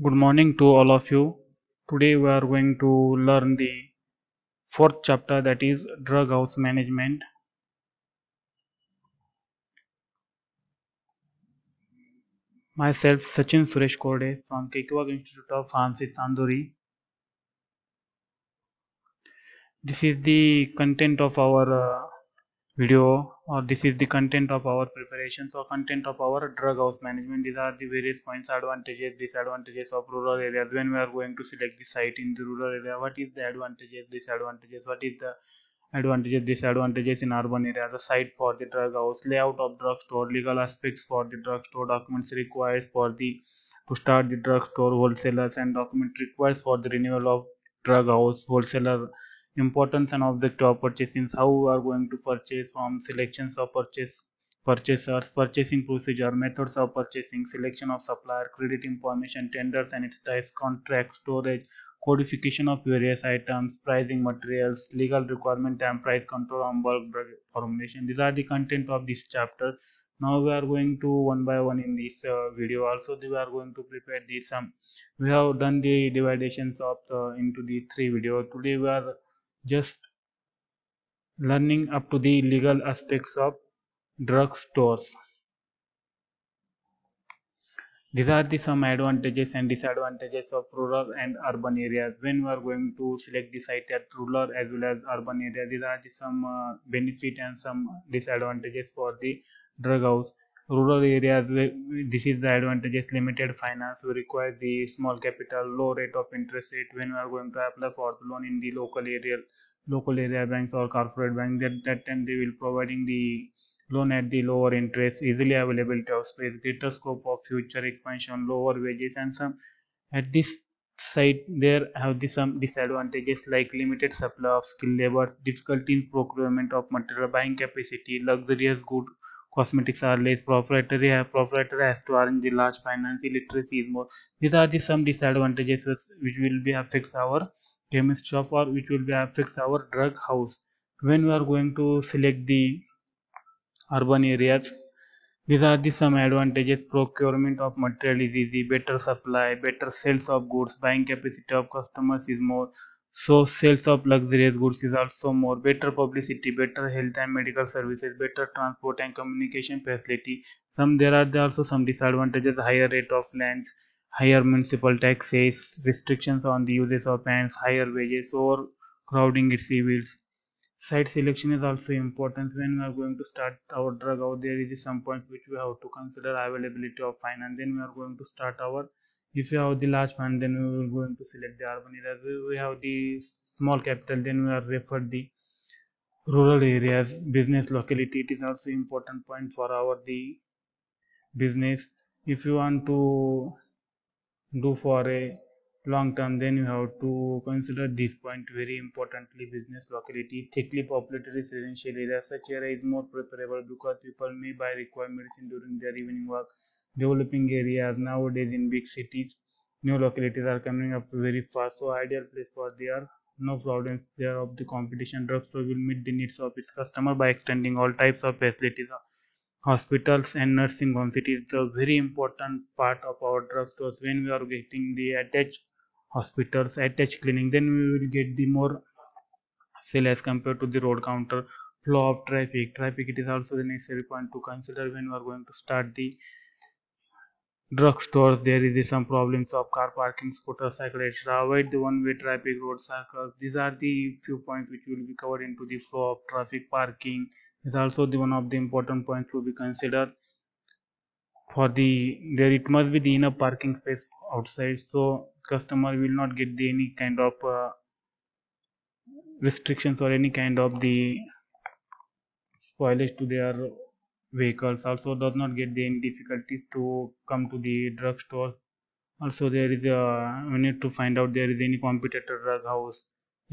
Good morning to all of you. Today we are going to learn the fourth chapter, that is drug house management. Myself Sachin Suresh Korde from Kekwag Institute of Pharmacy Tanduri. This is the content of our video, or this is the content of our preparations or content of our drug house management. These are the various points, advantages, disadvantages of rural areas when we are going to select the site in the rural area. What is the advantages, disadvantages, what is the advantages, disadvantages in urban area, the site for the drug house, layout of drugstore, legal aspects for the drugstore, documents required for the to start the drugstore, wholesalers and document required for the renewal of drug house, wholesaler, importance and objective of purchasing, how we are going to purchase, from selections of purchasers, purchasing procedure, methods of purchasing, selection of supplier, credit information, tenders and its types, contract, storage, codification of various items, pricing materials, legal requirement and price control on bulk drug formulation. These are the content of this chapter. Now we are going to one by one in this video. Also we are going to prepare this we have done the divisions of into the three video. Today we are just learning up to the legal aspects of drug stores. These are the some advantages and disadvantages of rural and urban areas. When we are going to select the site at rural as well as urban area, these are the some benefit and some disadvantages for the drug house. Rural areas, this is the advantages: limited finance. We require the small capital, low rate of interest rate when we are going to apply for the loan in the local area banks or corporate bank. That time they will providing the loan at the lower interest, easily availability of space, greater scope of future expansion, lower wages, and some at this site there have the some disadvantages like limited supply of skilled labor, difficulty in procurement of material, buying capacity, luxurious good cosmetics are less, proprietor has to arrange the large finance, illiteracy is more. These are the some disadvantages which will be affects our chemist shop, or which will be affects our drug house when we are going to select the urban areas. These are the some advantages: procurement of material is easy, better supply, better sales of goods, buying capacity of customers is more, so sales of luxurious goods is also more, better publicity, better health and medical services, better transport and communication facility. Some there are also some disadvantages: higher rate of lands, higher municipal taxes, restrictions on the uses of lands, higher wages, or crowding its civils. Site selection is also important when we are going to start our drug out. There is some points which we have to consider: availability of finance. Then we are going to start our, if we have the large fund, then we will going to select the urban areas. We have the small capital, then we are referred the rural areas. Business locality, it is also important point for our the business. If you want to do for a long term, then you have to consider this point very importantly: business locality. Thickly populated residential area, such area is more preferable because people may buy required medicine during their evening walk. Developing areas, nowadays in big cities, new localities are coming up very fast, so ideal place for their no problems there of the competition. Drugstore will meet the needs of its customer by extending all types of facilities. Hospitals and nursing homes, it is the very important part of our drugstores. When we are getting the attached hospitals, attached clinic, then we will get the more sale as compared to the road counter. Flow of traffic, it is also the necessary point to consider when we are going to start the drugstores. There is some problems of car parking, scooter, cycle, etc. Avoid the one-way traffic, road circles. These are the few points which will be covered into the flow of traffic. Parking is also the one of the important points to be considered. For the there, it must be the enough parking space outside, so customer will not get the any kind of restrictions or any kind of the spoilage to their vehicles. Also does not get the any difficulties to come to the drugstore. Also there is a, we need to find out there is any competitor drug house.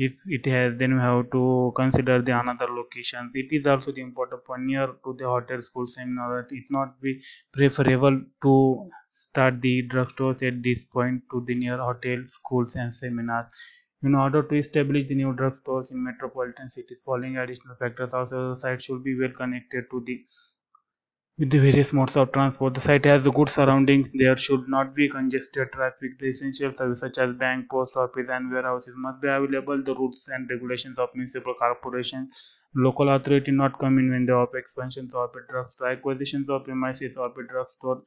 If it has, then we have to consider the another locations. It is also the important point: near to the hotel, school, seminar. It not be preferable to start the drugstores at this point to the near hotel, schools and seminars. In order to establish the new drugstores in metropolitan cities, following additional factors: also the site should be well connected to the with the various modes of transport. The site has a good surroundings. There should not be congested traffic. The essential services such as bank, post office, and warehouses must be available. The rules and regulations of municipal corporations, local authority not come in when the of expansions of a drugstore, acquisitions of premises of a drugstore.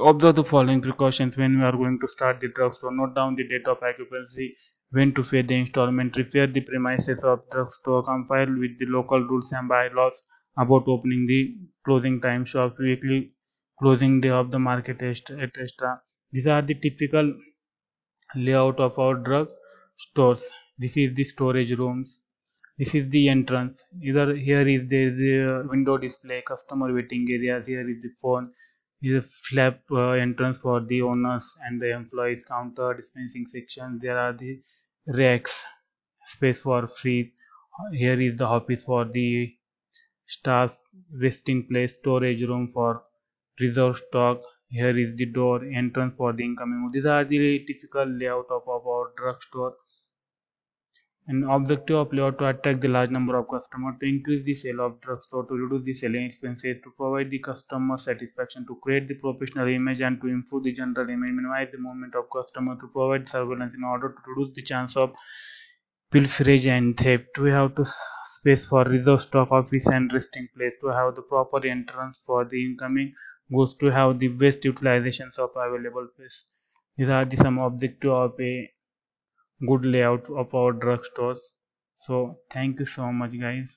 Observe the following precautions when we are going to start the drugstore. Note down the date of occupancy, when to pay the installment, repair the premises of drugstore, comply with the local rules and bylaws about opening the closing time, shops, weekly closing day of the market, etc. These are the typical layout of our drug stores. This is the storage rooms. This is the entrance. Either here is the window display, customer waiting areas. Here is the phone. Is a flap entrance for the owners and the employees, counter, dispensing section. There are the racks, space for free. Here is the office for the staff, resting place, storage room for reserve stock. Here is the door, entrance for the incoming. These are the typical layout of our drugstore. An objective of layout to attract the large number of customers, to increase the sale of drugstore, to reduce the selling expenses, to provide the customer satisfaction, to create the professional image and to improve the general image, minimize the movement of customer, to provide surveillance in order to reduce the chance of pilferage and theft. We have to space for reserve stock, office and resting place, to have the proper entrance for the incoming goods, to have the best utilizations of available space. These are the some objective of a good layout of our drugstores. So thank you so much guys.